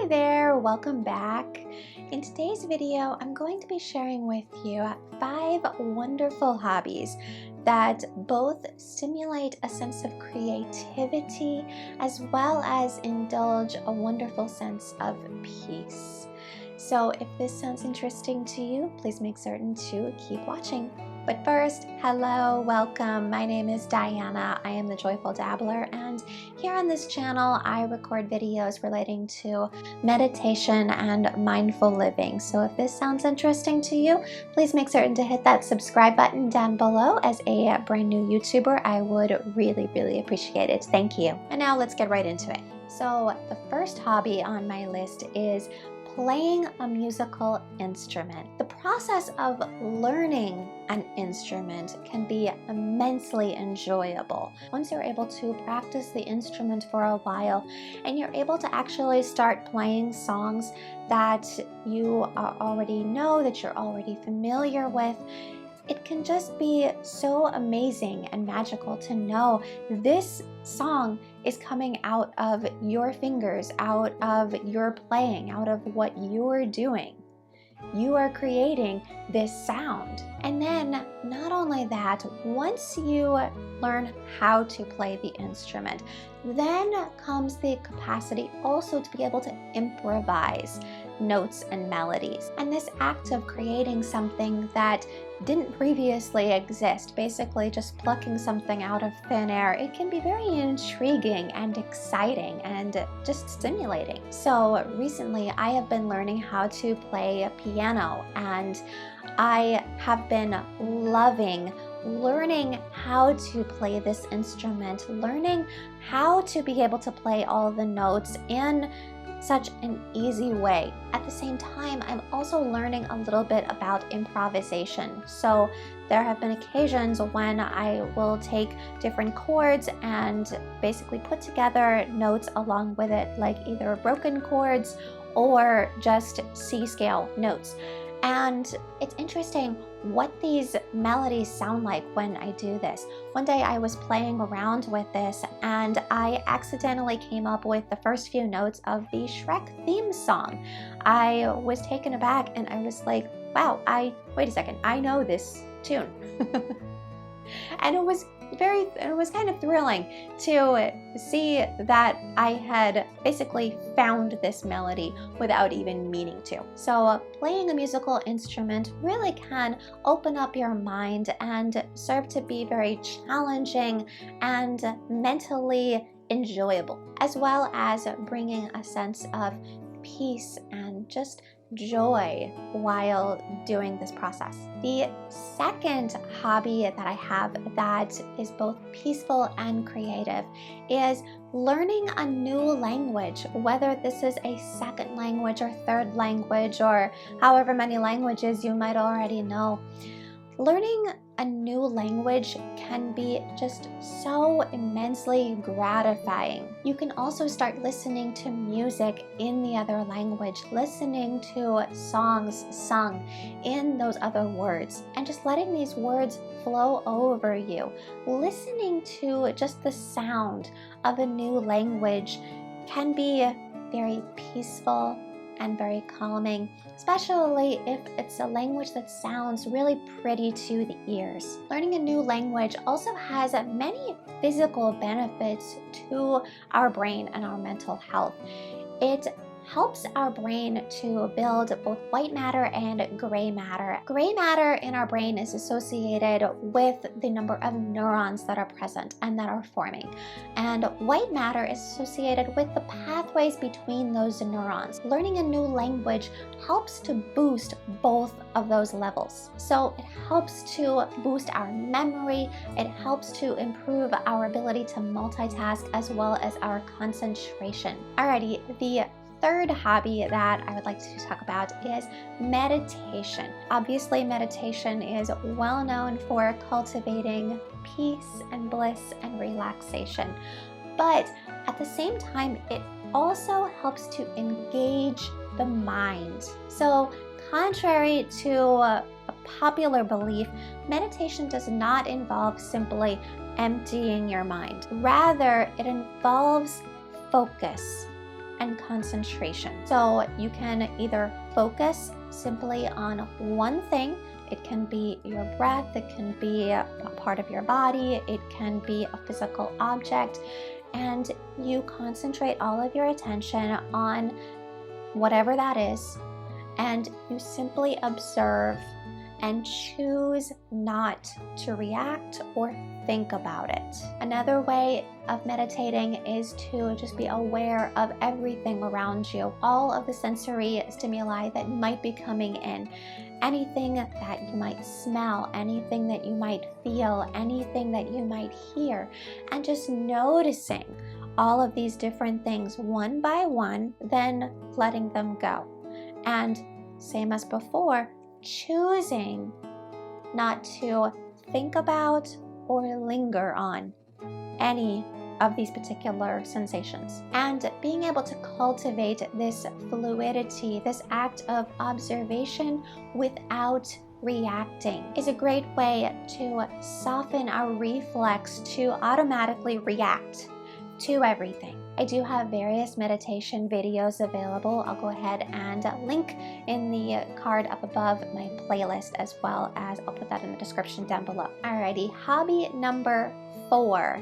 Hi there, welcome back. In today's video, I'm going to be sharing with you 5 wonderful hobbies that both stimulate a sense of creativity as well as indulge a wonderful sense of peace. So if this sounds interesting to you, please make certain to keep watching. But first, hello, welcome. My name is Diana. I am the Joyful Dabbler, and here on this channel, I record videos relating to meditation and mindful living. So if this sounds interesting to you, please make certain to hit that subscribe button down below. As a brand new YouTuber, I would really appreciate it. Thank you. And now let's get right into it. So the first hobby on my list is playing a musical instrument. The process of learning an instrument can be immensely enjoyable. Once you're able to practice the instrument for a while and you're able to actually start playing songs that you already know, that you're already familiar with, it can just be so amazing and magical to know this song is coming out of your fingers, out of your playing, out of what you're doing. You are creating this sound. And then not only that, once you learn how to play the instrument, then comes the capacity also to be able to improvise notes and melodies. And this act of creating something that didn't previously exist, basically just plucking something out of thin air, it can be very intriguing and exciting and just stimulating. So recently I have been learning how to play piano, and I have been loving learning how to play this instrument, learning how to be able to play all the notes in such an easy way. At the same time, I'm also learning a little bit about improvisation. So there have been occasions when I will take different chords and basically put together notes along with it, like either broken chords or just C scale notes. And it's interesting what these melodies sound like when I do this. One day I was playing around with this and I accidentally came up with the first few notes of the Shrek theme song. I was taken aback and I was like, wow, wait a second, I know this tune. And it was kind of thrilling to see that I had basically found this melody without even meaning to. So playing a musical instrument really can open up your mind and serve to be very challenging and mentally enjoyable, as well as bringing a sense of peace and just joy while doing this process. The second hobby that I have that is both peaceful and creative is learning a new language, whether this is a second language or third language or however many languages you might already know. Learning a new language can be just so immensely gratifying. You can also start listening to music in the other language, listening to songs sung in those other words, and just letting these words flow over you. Listening to just the sound of a new language can be very peaceful and very calming, especially if it's a language that sounds really pretty to the ears. Learning a new language also has many physical benefits to our brain and our mental health. It helps our brain to build both white matter and gray matter. Gray matter in our brain is associated with the number of neurons that are present and that are forming. And white matter is associated with the pathways between those neurons. Learning a new language helps to boost both of those levels. So it helps to boost our memory, it helps to improve our ability to multitask as well as our concentration. Alrighty, the third hobby that I would like to talk about is meditation. Obviously, meditation is well known for cultivating peace and bliss and relaxation, but at the same time, it also helps to engage the mind. So contrary to a popular belief, meditation does not involve simply emptying your mind. Rather, it involves focus and concentration. So you can either focus simply on one thing. It can be your breath, it can be a part of your body, it can be a physical object, and you concentrate all of your attention on whatever that is, and you simply observe and choose not to react or think about it. Another way of meditating is to just be aware of everything around you, all of the sensory stimuli that might be coming in, anything that you might smell, anything that you might feel, anything that you might hear, and just noticing all of these different things one by one, then letting them go. And same as before, choosing not to think about or linger on any of these particular sensations. And being able to cultivate this fluidity, this act of observation without reacting, is a great way to soften our reflex to automatically react to everything. I do have various meditation videos available. I'll go ahead and link in the card up above my playlist, as well as I'll put that in the description down below. Alrighty, hobby number 4.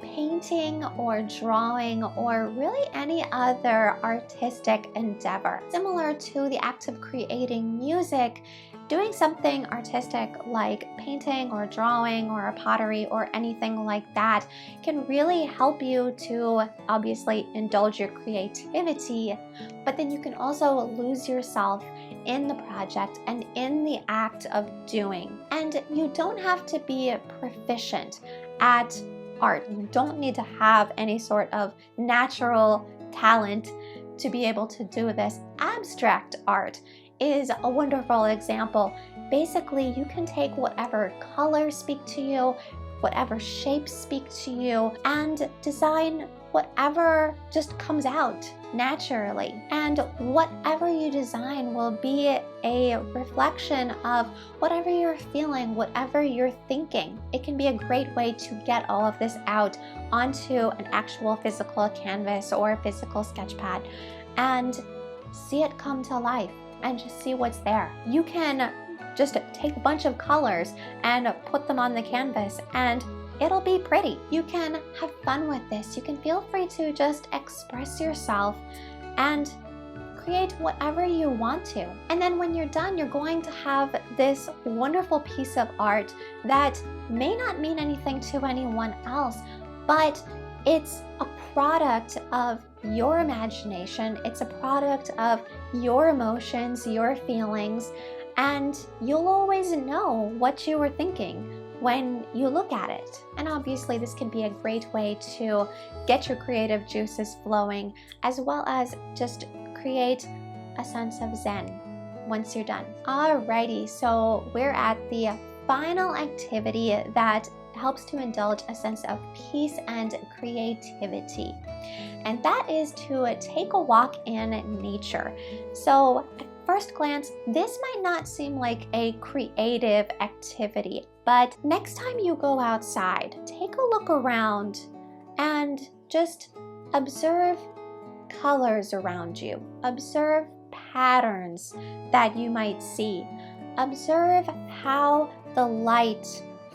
Painting or drawing or really any other artistic endeavor. Similar to the act of creating music, doing something artistic like painting or drawing or pottery or anything like that can really help you to obviously indulge your creativity, but then you can also lose yourself in the project and in the act of doing. And you don't have to be proficient at art. You don't need to have any sort of natural talent to be able to do this. Abstract art is a wonderful example. Basically, you can take whatever colors speak to you, whatever shapes speak to you, and design whatever just comes out naturally. And whatever you design will be a reflection of whatever you're feeling, whatever you're thinking. It can be a great way to get all of this out onto an actual physical canvas or a physical sketch pad and see it come to life and just see what's there. You can just take a bunch of colors and put them on the canvas and it'll be pretty. You can have fun with this. You can feel free to just express yourself and create whatever you want to. And then when you're done, you're going to have this wonderful piece of art that may not mean anything to anyone else, but it's a product of your imagination. It's a product of your emotions, your feelings, and you'll always know what you were thinking when you look at it. And obviously this can be a great way to get your creative juices flowing, as well as just create a sense of zen once you're done. Alrighty, so we're at the final activity that helps to indulge a sense of peace and creativity. And that is to take a walk in nature. So at first glance, this might not seem like a creative activity, but next time you go outside, take a look around and just observe colors around you. Observe patterns that you might see. Observe how the light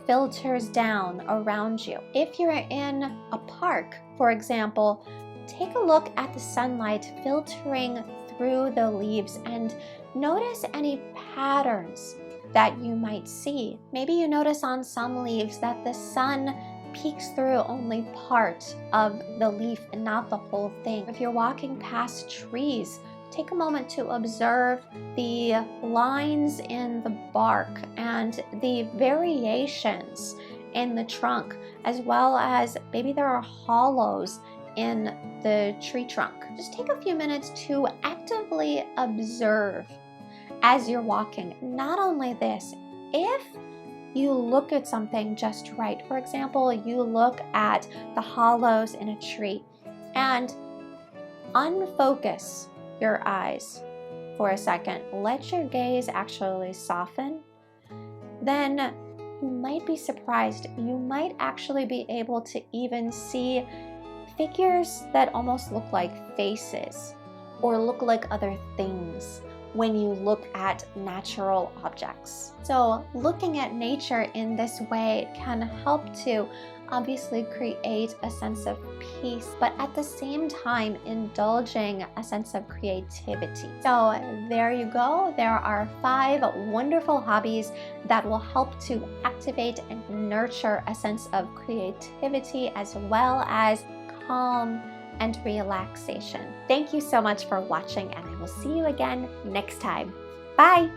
filters down around you. If you're in a park, for example, take a look at the sunlight filtering through the leaves and notice any patterns that you might see. Maybe you notice on some leaves that the sun peeks through only part of the leaf and not the whole thing. If you're walking past trees, take a moment to observe the lines in the bark and the variations in the trunk, as well as maybe there are hollows in the tree trunk. Just take a few minutes to actively observe as you're walking. Not only this, if you look at something just right, for example, you look at the hollows in a tree and unfocus your eyes for a second, let your gaze actually soften, then you might be surprised. You might actually be able to even see figures that almost look like faces or look like other things when you look at natural objects. So looking at nature in this way can help to obviously create a sense of peace, but at the same time indulging a sense of creativity. So there you go. There are 5 wonderful hobbies that will help to activate and nurture a sense of creativity as well as calm and relaxation. Thank you so much for watching, and I will see you again next time. Bye!